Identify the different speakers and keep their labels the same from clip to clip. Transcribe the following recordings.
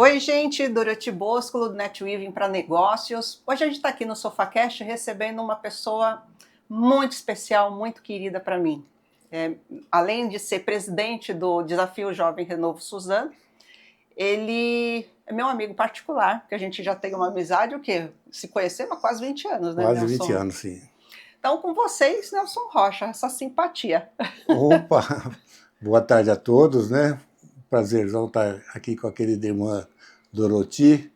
Speaker 1: Oi, gente, Dorothy Bosco, do NetWeaving para Negócios. Hoje a gente está aqui no SofaCast recebendo uma pessoa muito especial, muito querida para mim. Além de ser presidente do Desafio Jovem Renovo Suzano, ele é meu amigo particular, que a gente já tem uma amizade, o quê? Se conhecemos há quase 20 anos, né,
Speaker 2: Quase 20
Speaker 1: Nelson?
Speaker 2: anos, sim.
Speaker 1: Então, com vocês, Nelson Rocha, essa simpatia.
Speaker 2: Opa, boa tarde a todos, né? Prazerzão estar aqui com a querida irmã Dorothy.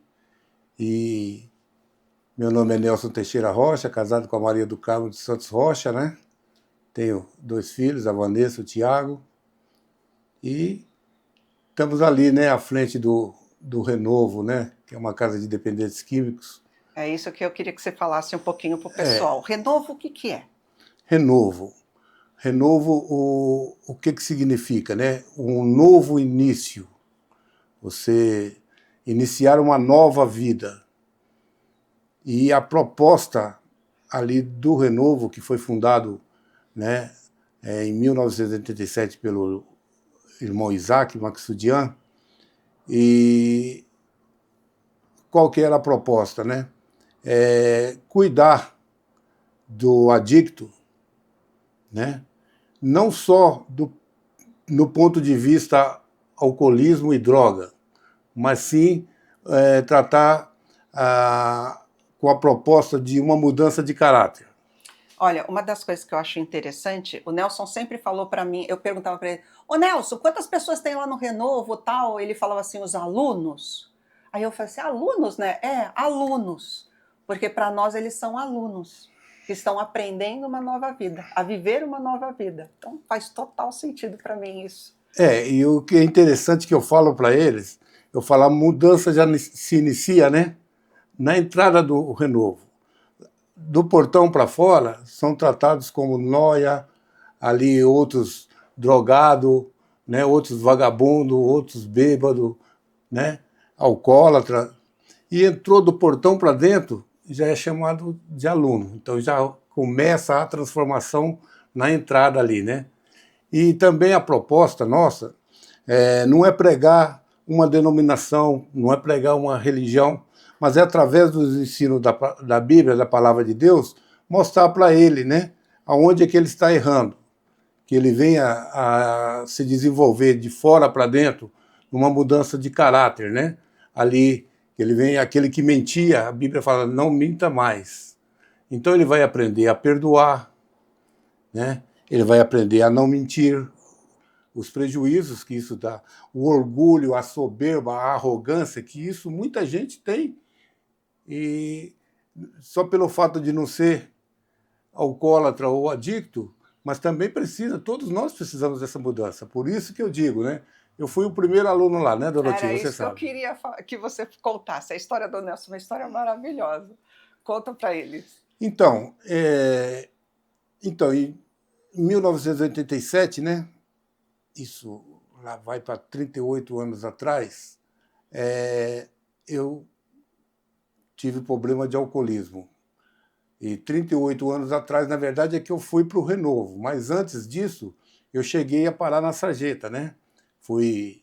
Speaker 2: E meu nome é Nelson Teixeira Rocha, casado com a Maria do Carmo de Santos Rocha, né? Tenho 2 filhos, a Vanessa e o Tiago. E estamos ali, né, à frente do Renovo, né? Que é uma casa de dependentes químicos.
Speaker 1: É isso que eu queria que você falasse um pouquinho para o pessoal. Renovo, o que que é?
Speaker 2: Renovo. Renovo, o que significa, né? Um novo início. Você iniciar uma nova vida. E a proposta ali do Renovo, que foi fundado, né, em 1987 pelo irmão Isaac Maxudian, e qual que era a proposta, né? Cuidar do adicto, né? Não só no ponto de vista alcoolismo e droga, mas sim tratar com a proposta de uma mudança de caráter.
Speaker 1: Olha, uma das coisas que eu acho interessante, o Nelson sempre falou para mim, eu perguntava para ele, ô Nelson, quantas pessoas tem lá no Renovo, tal? Ele falava assim, os alunos. Aí eu falei assim, alunos, né? Alunos. Porque para nós eles são alunos, que estão aprendendo uma nova vida, a viver uma nova vida. Então faz total sentido para mim isso.
Speaker 2: E o que é interessante que eu falo para eles, eu falo, a mudança já se inicia, né? Na entrada do Renovo. Do portão para fora, são tratados como nóia, ali outros drogados, né? Outros vagabundos, outros bêbados, né? Alcoólatra. E entrou do portão para dentro, já é chamado de aluno. Então já começa a transformação na entrada ali, né? E também a proposta nossa não é pregar uma denominação, não é pregar uma religião, mas é através dos ensinos da Bíblia, da palavra de Deus, mostrar para ele, né, aonde é que ele está errando, que ele venha a se desenvolver de fora para dentro, numa mudança de caráter, né? Ali, que ele venha, aquele que mentia, a Bíblia fala, não minta mais. Então ele vai aprender a perdoar, né? Ele vai aprender a não mentir, os prejuízos que isso dá, o orgulho, a soberba, a arrogância, que isso muita gente tem. E só pelo fato de não ser alcoólatra ou adicto, mas também precisa, todos nós precisamos dessa mudança. Por isso que eu digo, né? Eu fui o primeiro aluno lá, né, Dorothy?
Speaker 1: Era
Speaker 2: Você
Speaker 1: isso que eu
Speaker 2: sabe.
Speaker 1: queria que você contasse. A história do Nelson é uma história maravilhosa. Conta para eles.
Speaker 2: Então, em 1987, né? Isso lá vai para 38 anos atrás, eu tive problema de alcoolismo. E 38 anos atrás, na verdade, é que eu fui para o Renovo. Mas antes disso, eu cheguei a parar na sarjeta, né? Fui...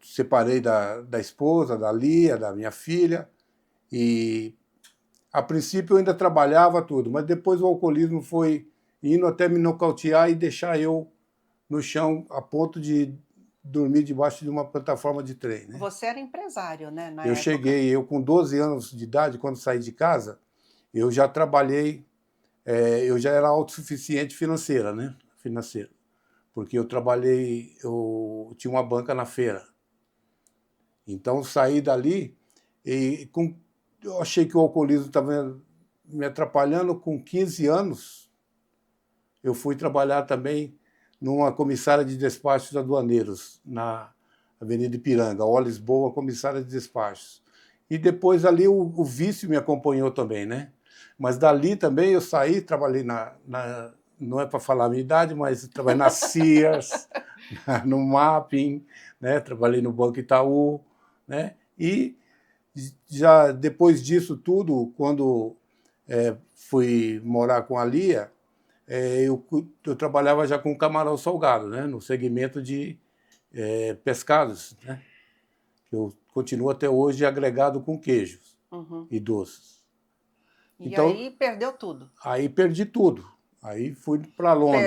Speaker 2: separei da esposa, da Lia, da minha filha, e a princípio eu ainda trabalhava tudo, mas depois o alcoolismo foi indo até me nocautear e deixar eu no chão a ponto de dormir debaixo de uma plataforma de trem, né?
Speaker 1: Você era empresário, né, na
Speaker 2: Eu
Speaker 1: época?
Speaker 2: cheguei, eu com 12 anos de idade, quando saí de casa, eu já trabalhei, eu já era autossuficiente financeira, né? Financeiro. Porque eu trabalhei, eu tinha uma banca na feira. Então saí dali e eu achei que o alcoolismo estava me atrapalhando. Com 15 anos, eu fui trabalhar também numa comissária de despachos aduaneiros, na Avenida Ipiranga, Ó Lisboa, comissária de despachos. E depois ali o vício me acompanhou também, né? Mas dali também eu saí, trabalhei não é para falar a minha idade, mas trabalhei na Sears, no Mapping, né? Trabalhei no Banco Itaú, né? E já depois disso tudo, quando fui morar com a Lia, eu trabalhava já com camarão salgado, né? No segmento de pescados, né? Eu continuo até hoje agregado com queijos e doces.
Speaker 1: E
Speaker 2: Então,
Speaker 1: aí perdeu tudo.
Speaker 2: aí perdi tudo. Aí fui para a lona.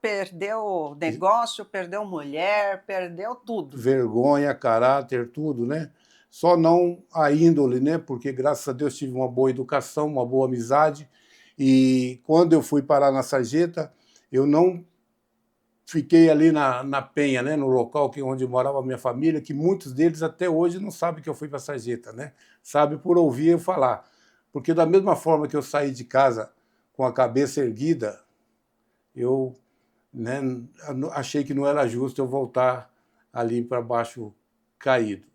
Speaker 1: Perdeu negócio, perdeu mulher, perdeu tudo.
Speaker 2: Vergonha, caráter, tudo, né? Só não a índole, né? Porque graças a Deus tive uma boa educação, uma boa amizade. E quando eu fui parar na Sarjeta, eu não fiquei ali na Penha, né? No local onde morava a minha família, que muitos deles até hoje não sabem que eu fui para a Sarjeta, né? Sabe por ouvir eu falar. Porque da mesma forma que eu saí de casa com a cabeça erguida, eu, né, achei que não era justo eu voltar ali para baixo caído.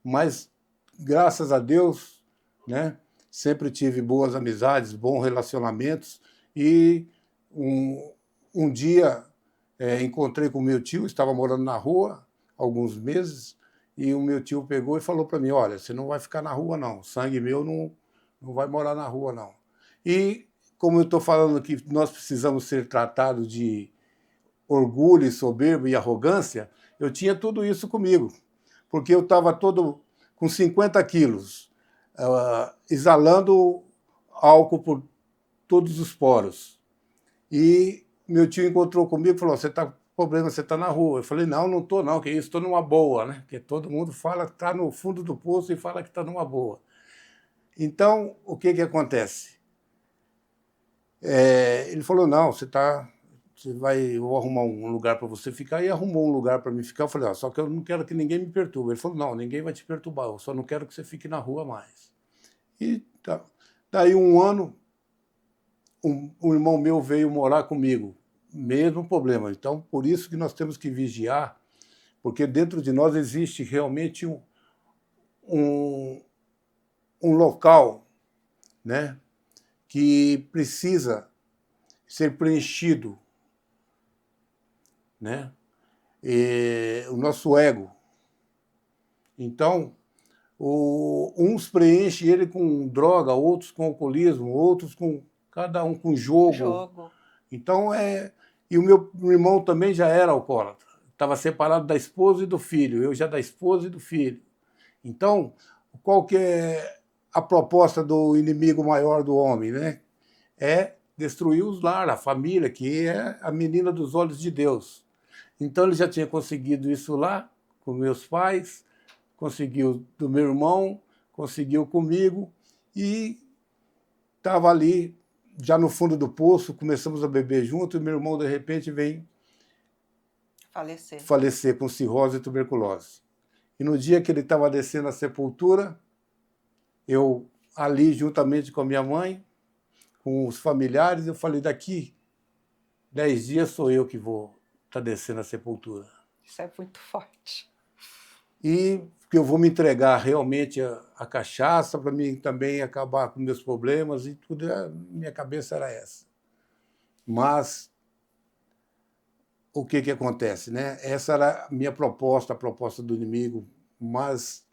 Speaker 2: Mas, graças a Deus, né, sempre tive boas amizades, bons relacionamentos, e um dia encontrei com o meu tio, estava morando na rua há alguns meses, e o meu tio pegou e falou para mim, olha, você não vai ficar na rua não, sangue meu não vai morar na rua não. E como eu estou falando que nós precisamos ser tratados de orgulho, soberba e arrogância, eu tinha tudo isso comigo, porque eu estava todo com 50 quilos, exalando álcool por todos os poros. E meu tio encontrou comigo e falou, você está com problema, você está na rua. Eu falei, não estou não, que isso, estou numa boa, né? Porque todo mundo fala que está no fundo do poço e fala que está numa boa. Então, o que acontece? Ele falou, não, eu vou arrumar um lugar para você ficar, e arrumou um lugar para mim ficar. Eu falei, só que eu não quero que ninguém me perturbe. Ele falou, não, ninguém vai te perturbar, eu só não quero que você fique na rua mais. E tá. Daí um ano, um irmão meu veio morar comigo, mesmo problema. Então, por isso que nós temos que vigiar, porque dentro de nós existe realmente um local, né, que precisa ser preenchido, né? O nosso ego. Então, uns preenchem ele com droga, outros com alcoolismo, outros com cada um com jogo. Então, e o meu irmão também já era alcoólatra. Estava separado da esposa e do filho, eu já da esposa e do filho. Então, qual que é a proposta do inimigo maior do homem, né? É destruir os lar, a família, que é a menina dos olhos de Deus. Então ele já tinha conseguido isso lá com meus pais, conseguiu do meu irmão, conseguiu comigo, e estava ali já no fundo do poço, começamos a beber junto, e meu irmão de repente vem falecer com cirrose e tuberculose. E no dia que ele estava descendo a sepultura, eu ali juntamente com a minha mãe, com os familiares, eu falei, daqui 10 dias sou eu que vou estar descendo a sepultura.
Speaker 1: Isso é muito forte.
Speaker 2: E que eu vou me entregar realmente à cachaça para mim também acabar com meus problemas e tudo, minha cabeça era essa. Mas o que acontece, né? Essa era a minha proposta, a proposta do inimigo, mas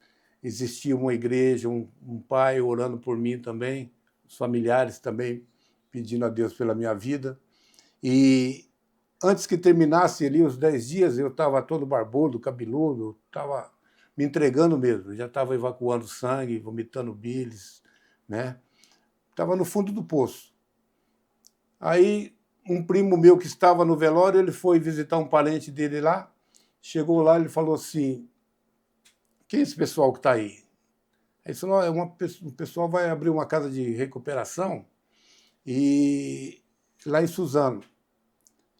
Speaker 2: existia uma igreja, um pai orando por mim também, os familiares também pedindo a Deus pela minha vida. E antes que terminasse ali os 10 dias, eu estava todo barbudo, cabeludo, estava me entregando mesmo, já estava evacuando sangue, vomitando bilis, né? Estava no fundo do poço. Aí um primo meu que estava no velório, ele foi visitar um parente dele lá, chegou lá, ele falou assim, quem é esse pessoal que está aí? Ele falou, o pessoal vai abrir uma casa de recuperação e lá em Suzano.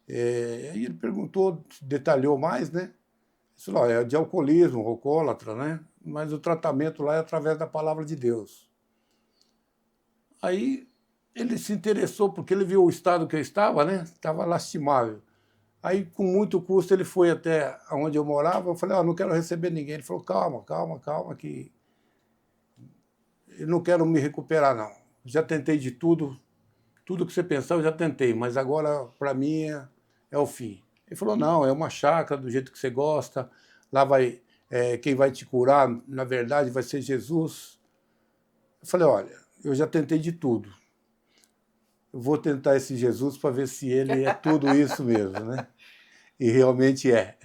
Speaker 2: Aí ele perguntou, detalhou mais, né? Ele falou, é de alcoolismo, alcoólatra, né? Mas o tratamento lá é através da palavra de Deus. Aí ele se interessou, porque ele viu o estado que eu estava, né? Estava lastimável. Aí, com muito custo, ele foi até onde eu morava. Eu falei, não quero receber ninguém. Ele falou, calma, que eu não quero me recuperar, não. Já tentei de tudo que você pensar eu já tentei, mas agora, para mim, é o fim. Ele falou, não, é uma chácara do jeito que você gosta, lá quem vai te curar, na verdade, vai ser Jesus. Eu falei, olha, eu já tentei de tudo. Eu vou tentar esse Jesus para ver se ele é tudo isso mesmo, né? E realmente é,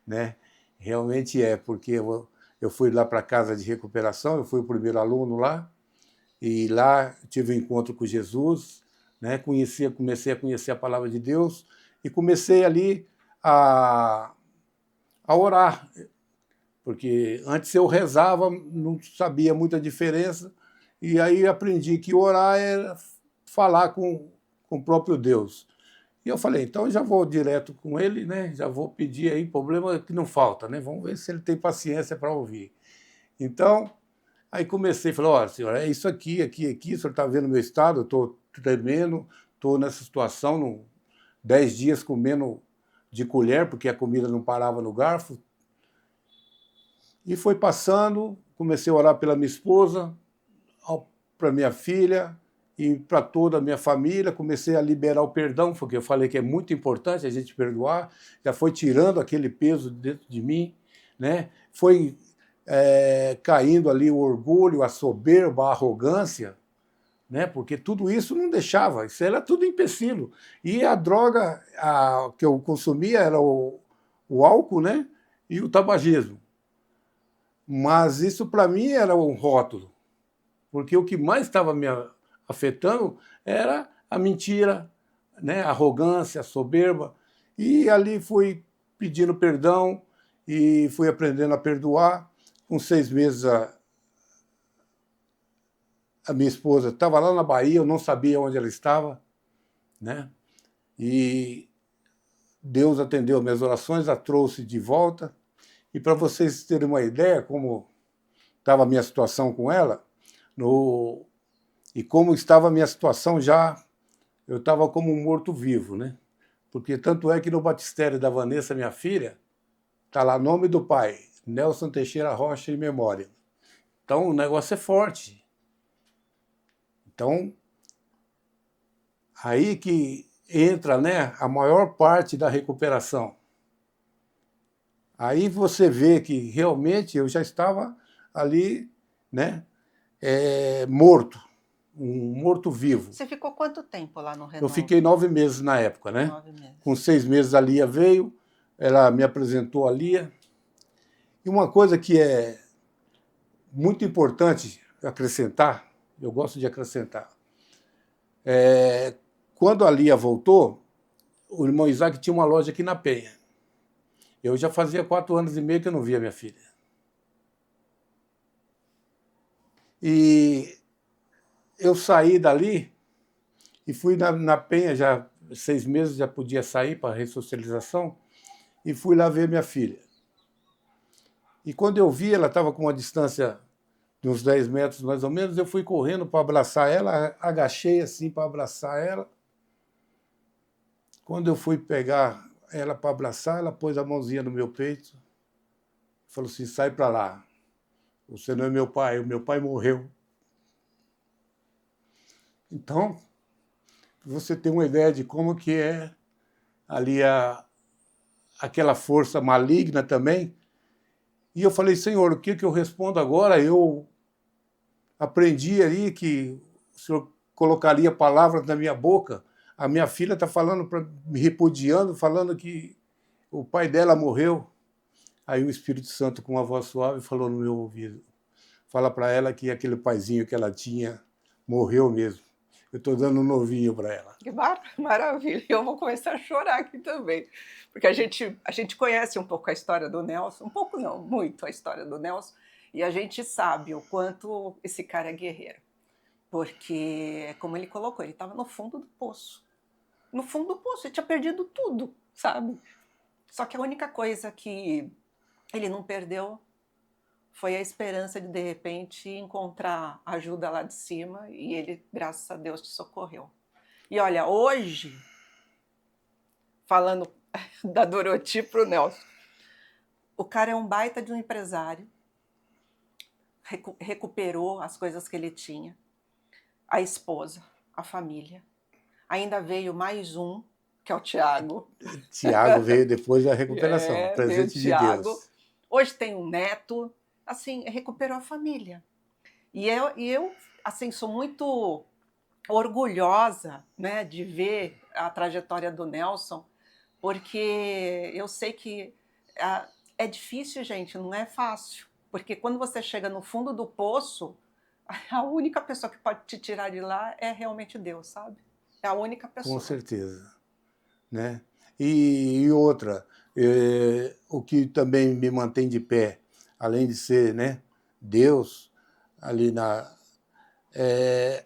Speaker 2: né? Realmente é, porque eu fui lá para a casa de recuperação, eu fui o primeiro aluno lá, e lá tive um encontro com Jesus, né? Comecei a conhecer a palavra de Deus e comecei ali a, a orar, porque antes eu rezava, não sabia muita diferença, e aí aprendi que orar era falar com o próprio Deus. E eu falei, então eu já vou direto com ele, né? Já vou pedir aí, problema que não falta, né? Vamos ver se ele tem paciência para ouvir. Então, aí comecei, falei, olha, senhor, é isso aqui, aqui, aqui, o senhor está vendo o meu estado, eu estou tremendo, estou nessa situação, 10 dias comendo de colher, porque a comida não parava no garfo. E foi passando, comecei a orar pela minha esposa, para minha filha e para toda a minha família. Comecei a liberar o perdão, porque eu falei que é muito importante a gente perdoar. Já foi tirando aquele peso dentro de mim, né? Foi caindo ali o orgulho, a soberba, a arrogância, né? Porque tudo isso não deixava, isso era tudo empecilho. E a droga que eu consumia era o álcool, né? E o tabagismo. Mas isso para mim era um rótulo, porque o que mais estava me afetando era a mentira, né? A arrogância, a soberba. E ali fui pedindo perdão e fui aprendendo a perdoar. Com 6 meses, a minha esposa estava lá na Bahia, eu não sabia onde ela estava, né? E Deus atendeu minhas orações, a trouxe de volta. E para vocês terem uma ideia como estava a minha situação com ela, e como estava a minha situação já, eu estava como um morto-vivo, né? Porque tanto é que no batistério da Vanessa, minha filha, está lá nome do pai, Nelson Teixeira Rocha em memória. Então o negócio é forte. Então, aí que entra, né, a maior parte da recuperação. Aí você vê que realmente eu já estava ali, né, morto, um morto-vivo.
Speaker 1: Você ficou quanto tempo lá no
Speaker 2: Eu
Speaker 1: Renovo?
Speaker 2: fiquei 9 meses na época, né?
Speaker 1: 9 meses.
Speaker 2: Com 6 meses a Lia veio, ela me apresentou a Lia. E uma coisa que é muito importante acrescentar, eu gosto de acrescentar, quando a Lia voltou, o irmão Isaac tinha uma loja aqui na Penha. Eu já fazia 4 anos e meio que eu não via minha filha. E eu saí dali e fui na Penha, já 6 meses já podia sair para ressocialização, e fui lá ver minha filha. E quando eu vi, ela estava com uma distância de uns 10 metros mais ou menos, eu fui correndo para abraçar ela, agachei assim para abraçar ela. Quando eu fui pegar ela para abraçar, ela pôs a mãozinha no meu peito, falou assim, sai para lá, você não é meu pai, o meu pai morreu. Então, você tem uma ideia de como que é ali aquela força maligna também. E eu falei, Senhor, o que eu respondo agora? Eu aprendi ali que o Senhor colocaria palavras na minha boca. A minha filha está falando, me repudiando, falando que o pai dela morreu. Aí o Espírito Santo, com uma voz suave, falou no meu ouvido, fala para ela que aquele paizinho que ela tinha morreu mesmo. Eu estou dando um novinho para ela.
Speaker 1: Que maravilha! Eu vou começar a chorar aqui também, porque a gente conhece um pouco a história do Nelson, um pouco não, muito a história do Nelson, e a gente sabe o quanto esse cara é guerreiro. Porque, como ele colocou, ele estava no fundo do poço. No fundo do poço, ele tinha perdido tudo, sabe? Só que a única coisa que ele não perdeu foi a esperança de repente, encontrar ajuda lá de cima, e ele, graças a Deus, te socorreu. E olha, hoje, falando da Doroti pro Nelson, o cara é um baita de um empresário, recuperou as coisas que ele tinha, a esposa, a família. Ainda veio mais um, que é o Tiago.
Speaker 2: Tiago veio depois da recuperação,
Speaker 1: Veio o
Speaker 2: presente de
Speaker 1: Tiago.
Speaker 2: Deus.
Speaker 1: Hoje tem um neto, assim, recuperou a família. E eu assim, sou muito orgulhosa, né, de ver a trajetória do Nelson, porque eu sei que é difícil, gente, não é fácil. Porque quando você chega no fundo do poço, a única pessoa que pode te tirar de lá é realmente Deus, sabe? É a única
Speaker 2: Com
Speaker 1: pessoa.
Speaker 2: certeza, né? E outra, o que também me mantém de pé, além de ser, né, Deus, ali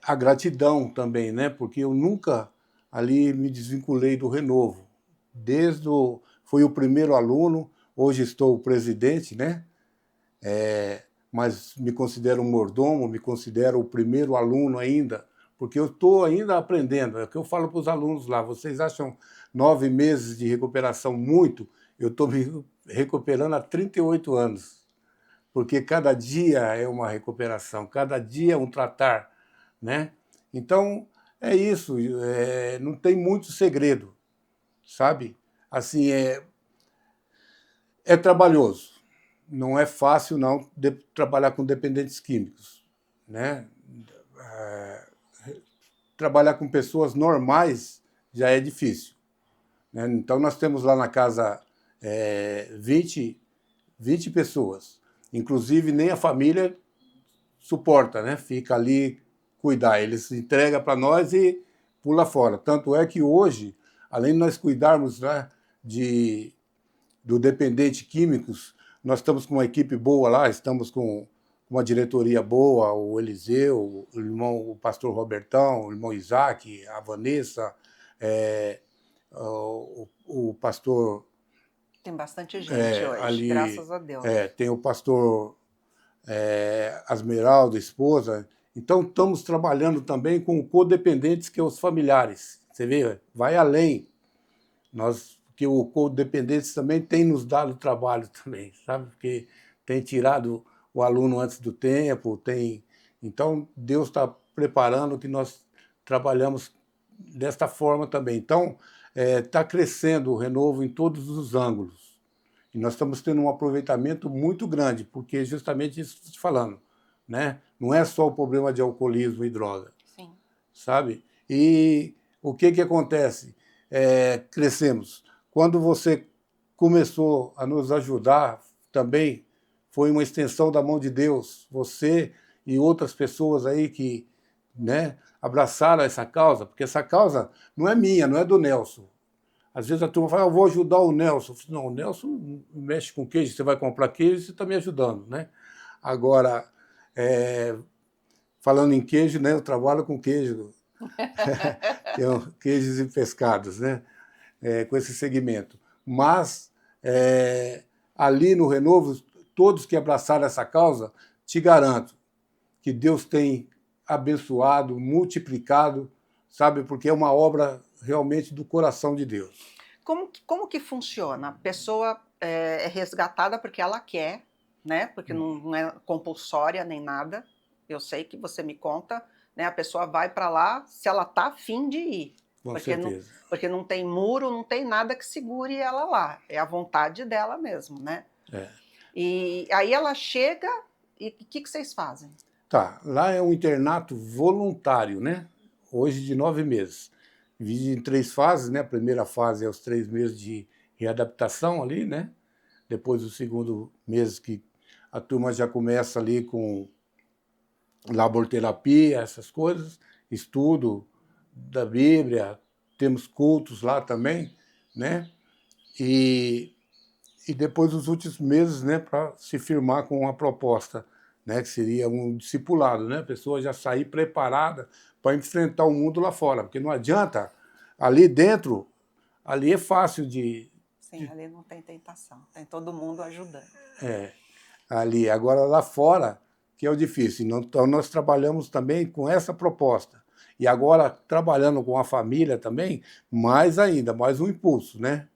Speaker 2: a gratidão também, né? Porque eu nunca ali me desvinculei do Renovo. Fui o primeiro aluno, hoje estou o presidente, né? Mas me considero um mordomo, me considero o primeiro aluno ainda, porque eu estou ainda aprendendo. É o que eu falo para os alunos lá. Vocês acham 9 meses de recuperação muito? Eu estou me recuperando há 38 anos, porque cada dia é uma recuperação, cada dia é um tratar, né? Então, é isso, não tem muito segredo, sabe? Assim, é trabalhoso, não é fácil não trabalhar com dependentes químicos, né? Trabalhar com pessoas normais já é difícil, né? Então, nós temos lá na casa 20 pessoas, inclusive nem a família suporta, né? Fica ali cuidar. Eles entregam para nós e pula fora. Tanto é que hoje, além de nós cuidarmos, né, do dependente químicos, nós estamos com uma equipe boa lá, estamos com uma diretoria boa, o Eliseu, o pastor Robertão, o irmão Isaac, a Vanessa, o pastor
Speaker 1: Tem bastante gente hoje,
Speaker 2: ali,
Speaker 1: graças a Deus.
Speaker 2: tem o pastor Asmeralda, esposa. Então, estamos trabalhando também com codependentes, que é os familiares. Você vê, vai além. Porque o codependentes também tem nos dado trabalho também, sabe? Porque tem tirado o aluno antes do tempo, Então, Deus está preparando que nós trabalhamos desta forma também. Então, está crescendo o Renovo em todos os ângulos. E nós estamos tendo um aproveitamento muito grande, porque justamente isso que estou te falando, né? Não é só o problema de alcoolismo e droga,
Speaker 1: Sim.
Speaker 2: sabe? E o que acontece? Crescemos. Quando você começou a nos ajudar também, foi uma extensão da mão de Deus. Você e outras pessoas aí que, né, abraçaram essa causa, porque essa causa não é minha, não é do Nelson. Às vezes a turma fala, eu vou ajudar o Nelson. Eu falo, não, o Nelson mexe com queijo, você vai comprar queijo, você está me ajudando, né? Agora, falando em queijo, né, eu trabalho com queijo. Tenho queijos e pescados, né? Com esse segmento. Mas, ali no Renovo, todos que abraçaram essa causa, te garanto que Deus tem abençoado, multiplicado, sabe? Porque é uma obra realmente do coração de Deus.
Speaker 1: Como que funciona? A pessoa é resgatada porque ela quer, né? Porque não é compulsória nem nada. Eu sei que você me conta, né? A pessoa vai para lá se ela tá afim de ir.
Speaker 2: Com certeza.
Speaker 1: Porque não tem muro, não tem nada que segure ela lá. É a vontade dela mesmo, né? E aí ela chega e o que vocês fazem?
Speaker 2: Tá, lá é um internato voluntário, né? Hoje de 9 meses. Divide em 3 fases, né? A primeira fase é os 3 meses de readaptação ali, né? Depois o segundo mês que a turma já começa ali com laborterapia, essas coisas, estudo da Bíblia, temos cultos lá também, né? E depois os últimos meses, né, para se firmar com uma proposta, né, que seria um discipulado, né? A pessoa já sair preparada para enfrentar o mundo lá fora, porque não adianta ali dentro, ali é fácil
Speaker 1: Sim, ali não tem tentação, tem todo mundo ajudando.
Speaker 2: ali. Agora lá fora que é o difícil. Então nós trabalhamos também com essa proposta. E agora trabalhando com a família também, mais ainda, mais um impulso, né?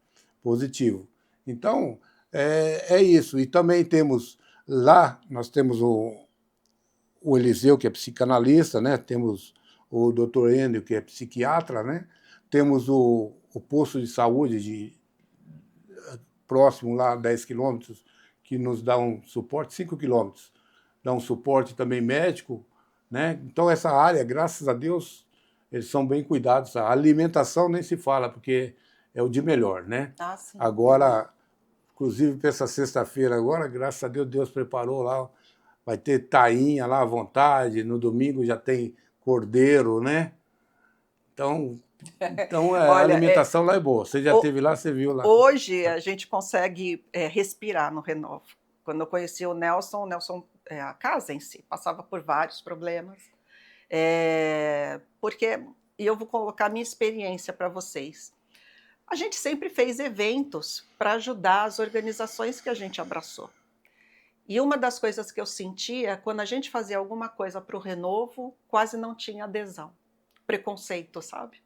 Speaker 2: Positivo. Então, é isso. E também temos lá, nós temos o Eliseu, que é psicanalista, né? Temos o doutor Enio, que é psiquiatra, né? Temos o posto de saúde próximo lá, 10 quilômetros, que nos dá um suporte, 5 quilômetros, dá um suporte também médico, né? Então essa área, graças a Deus, eles são bem cuidados. A alimentação nem se fala, porque é o de melhor, né?
Speaker 1: Ah, sim.
Speaker 2: Agora, inclusive para essa sexta-feira agora, graças a Deus, Deus preparou lá, vai ter tainha lá à vontade, no domingo já tem cordeiro, né? Então a
Speaker 1: Olha,
Speaker 2: alimentação lá é boa. Você já esteve lá, você viu lá.
Speaker 1: hoje a gente consegue respirar no Renovo. Quando eu conheci o Nelson, a casa em si, passava por vários problemas. E eu vou colocar a minha experiência para vocês. A gente sempre fez eventos para ajudar as organizações que a gente abraçou. E uma das coisas que eu sentia, quando a gente fazia alguma coisa para o Renovo, quase não tinha adesão. Preconceito, sabe?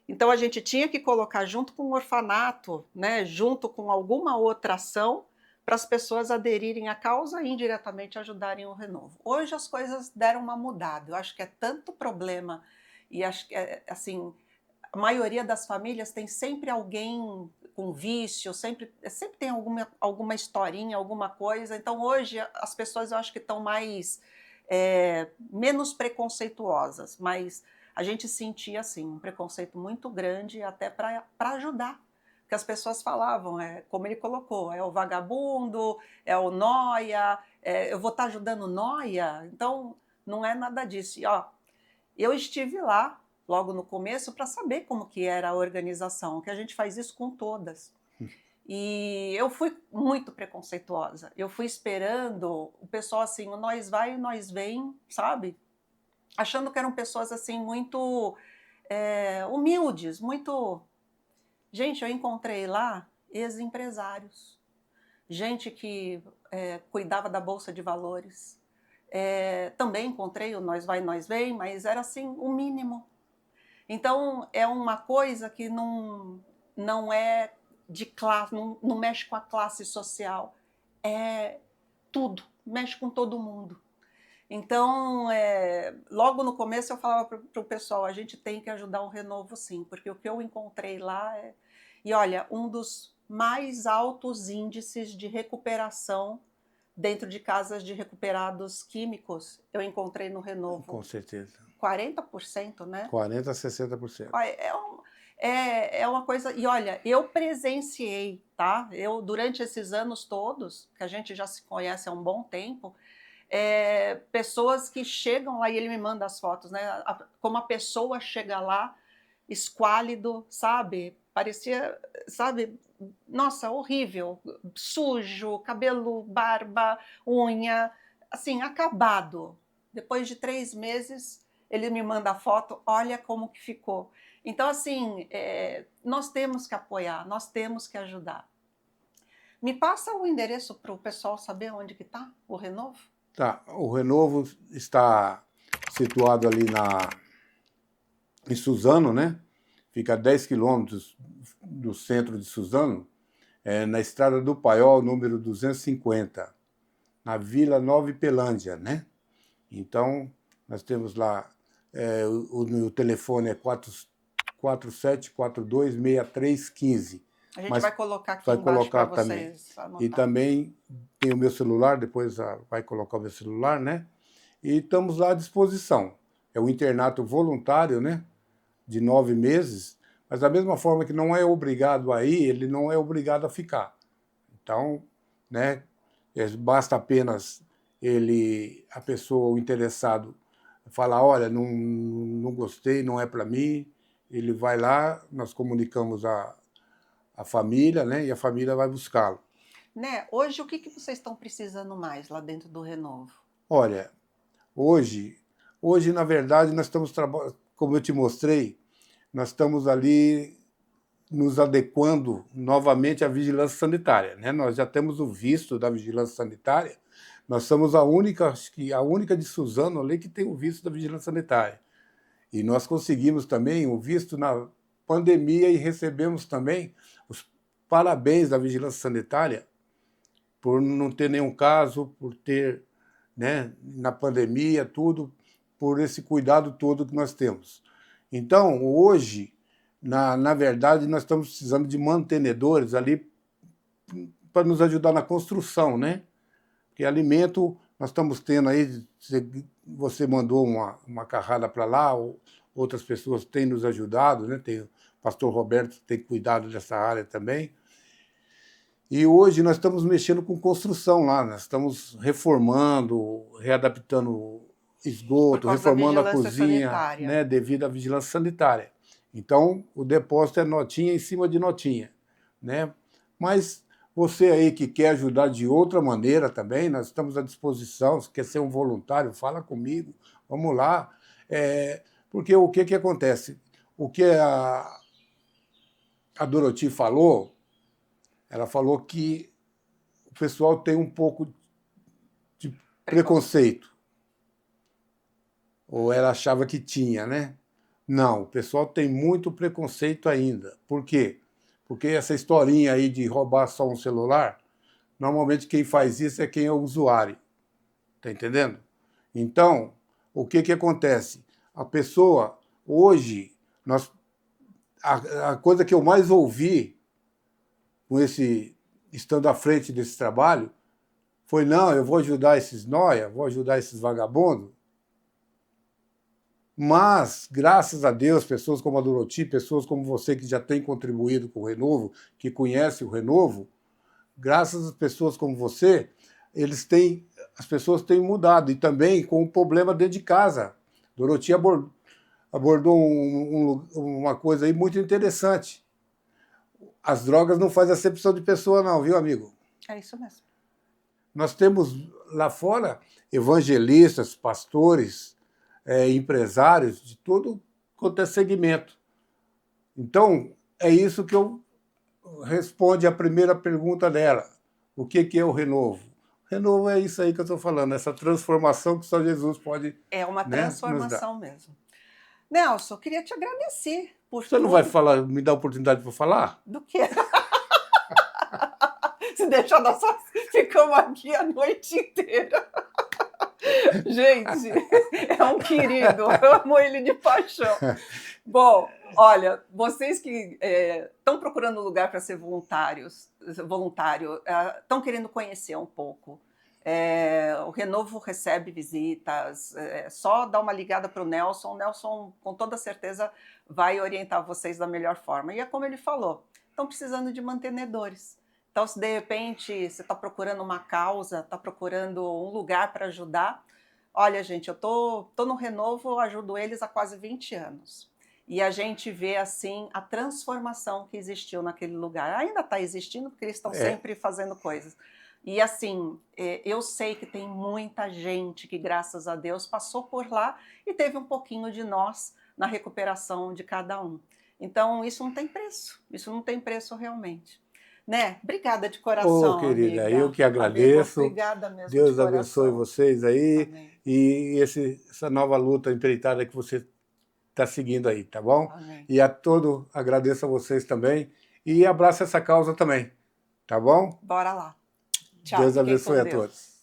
Speaker 1: Então a gente tinha que colocar junto com o orfanato, né, junto com alguma outra ação, para as pessoas aderirem à causa e indiretamente ajudarem o Renovo. Hoje as coisas deram uma mudada. Eu acho que é tanto problema e acho que assim, a maioria das famílias tem sempre alguém com vício, sempre tem alguma historinha, alguma coisa. Então hoje as pessoas eu acho que estão menos preconceituosas, mas a gente sentia assim um preconceito muito grande até para ajudar. Porque as pessoas falavam, como ele colocou, é o vagabundo, é o nóia, eu vou estar ajudando o nóia? Então não é nada disso. E, eu estive lá logo no começo para saber como que era a organização, que a gente faz isso com todas. E eu fui muito preconceituosa. Eu fui esperando o pessoal assim, o nós vai e nós vem, sabe? Achando que eram pessoas assim muito humildes, muito... Gente, eu encontrei lá ex-empresários, gente que cuidava da Bolsa de Valores. Também encontrei o nós vai, nós vem, mas era assim, o mínimo. Então, é uma coisa que não é de classe, não mexe com a classe social. É tudo, mexe com todo mundo. Então, logo no começo eu falava para o pessoal, a gente tem que ajudar o Renovo sim, porque o que eu encontrei lá E olha, um dos mais altos índices de recuperação dentro de casas de recuperados químicos, eu encontrei no Renovo.
Speaker 2: Com certeza.
Speaker 1: 40%, né?
Speaker 2: 40% a 60%.
Speaker 1: É uma coisa... E olha, eu presenciei, tá? Durante esses anos todos, que a gente já se conhece há um bom tempo, pessoas que chegam lá e ele me manda as fotos, né? Como a pessoa chega lá, esquálido, sabe? Parecia, sabe? Nossa, horrível, sujo, cabelo, barba, unha, assim, acabado. Depois de 3 meses, ele me manda a foto, olha como que ficou. Então, assim, nós temos que apoiar, nós temos que ajudar. Me passa o endereço para o pessoal saber onde que está o Renovo?
Speaker 2: Tá, o Renovo está situado ali em Suzano, né? Fica a 10 quilômetros do centro de Suzano, na Estrada do Paiol, número 250, na Vila Nova Ipelândia, né? Então, nós temos lá, o telefone é 47426315.
Speaker 1: A gente vai colocar aqui
Speaker 2: vai
Speaker 1: embaixo para
Speaker 2: também.
Speaker 1: vocês anotar.
Speaker 2: E também tem o meu celular, depois vai colocar o meu celular, né? E estamos lá à disposição. É um internato voluntário, né? De 9 meses, mas da mesma forma que não é obrigado a ir, ele não é obrigado a ficar. Então, né? Basta apenas a pessoa, o interessado, falar, olha, não gostei, não é para mim. Ele vai lá, nós comunicamos a família, né? E a família vai buscá-lo.
Speaker 1: Né? Hoje, o que vocês estão precisando mais lá dentro do Renovo?
Speaker 2: Olha, hoje na verdade, nós estamos trabalhando, como eu te mostrei, nós estamos ali nos adequando novamente à vigilância sanitária, né? Nós já temos o visto da vigilância sanitária, nós somos acho que a única de Suzano ali que tem o visto da vigilância sanitária. E nós conseguimos também o visto na pandemia e recebemos também os parabéns da vigilância sanitária por não ter nenhum caso, por ter, né, na pandemia, tudo, por esse cuidado todo que nós temos. Então, hoje, na verdade, nós estamos precisando de mantenedores ali para nos ajudar na construção, né? Porque alimento, nós estamos tendo aí, você mandou uma carrada para lá, outras pessoas têm nos ajudado, né? O pastor Roberto tem cuidado dessa área também. E hoje nós estamos mexendo com construção lá, nós estamos reformando, readaptando
Speaker 1: Por
Speaker 2: esgoto,
Speaker 1: causa da
Speaker 2: reformando a
Speaker 1: vigilância
Speaker 2: cozinha,
Speaker 1: sanitária.
Speaker 2: né, devido à vigilância sanitária. Então, o depósito é notinha em cima de notinha, né? Mas você aí que quer ajudar de outra maneira também, nós estamos à disposição. Se quer ser um voluntário, fala comigo, vamos lá. Porque o que acontece? O que a Dorothy falou, ela falou que o pessoal tem um pouco de preconceito. Ou ela achava que tinha, né? Não, o pessoal tem muito preconceito ainda. Por quê? Porque essa historinha aí de roubar só um celular, normalmente quem faz isso é quem é o usuário. Tá entendendo? Então, o que acontece? A pessoa, hoje, a coisa que eu mais ouvi com estando à frente desse trabalho foi: não, eu vou ajudar esses nóia, vou ajudar esses vagabundos. Mas, graças a Deus, pessoas como a Dorothy, pessoas como você que já tem contribuído com o Renovo, que conhece o Renovo, graças às pessoas como você, as pessoas têm mudado. E também com o problema dentro de casa. Dorothy abordou uma coisa aí muito interessante. As drogas não fazem acepção de pessoa não, viu, amigo?
Speaker 1: É isso mesmo.
Speaker 2: Nós temos lá fora evangelistas, pastores, empresários de todo quanto é segmento. Então, é isso que eu responde a primeira pergunta dela. O que é o Renovo? Renovo é isso aí que eu estou falando, essa transformação que só Jesus pode,
Speaker 1: É uma
Speaker 2: né, nos dar.
Speaker 1: transformação mesmo. Nelson, eu queria te agradecer por
Speaker 2: Você não
Speaker 1: tudo.
Speaker 2: vai falar, me dar a oportunidade para falar?
Speaker 1: Do quê? Se deixar, nós só ficamos aqui a noite inteira. Gente, é um querido, eu amo ele de paixão. Bom, olha, vocês que estão procurando lugar para ser voluntário, estão querendo conhecer um pouco. O Renovo recebe visitas, só dá uma ligada para o Nelson, com toda certeza, vai orientar vocês da melhor forma. E é como ele falou, estão precisando de mantenedores. Então, se de repente você está procurando uma causa, está procurando um lugar para ajudar, olha, gente, eu tô no Renovo, eu ajudo eles há quase 20 anos. E a gente vê, assim, a transformação que existiu naquele lugar. Ainda está existindo, porque eles estão sempre fazendo coisas. E, assim, eu sei que tem muita gente que, graças a Deus, passou por lá e teve um pouquinho de nós na recuperação de cada um. Então, isso não tem preço. Isso não tem preço realmente. Né? Obrigada de coração,
Speaker 2: querida,
Speaker 1: amiga.
Speaker 2: eu que agradeço.
Speaker 1: Obrigada mesmo.
Speaker 2: Deus abençoe vocês aí.
Speaker 1: Amém.
Speaker 2: E essa nova luta empreitada que você está seguindo aí, tá bom?
Speaker 1: Amém.
Speaker 2: E agradeço a vocês também e abraço essa causa também, tá bom?
Speaker 1: Bora lá. Tchau.
Speaker 2: Deus abençoe a todos.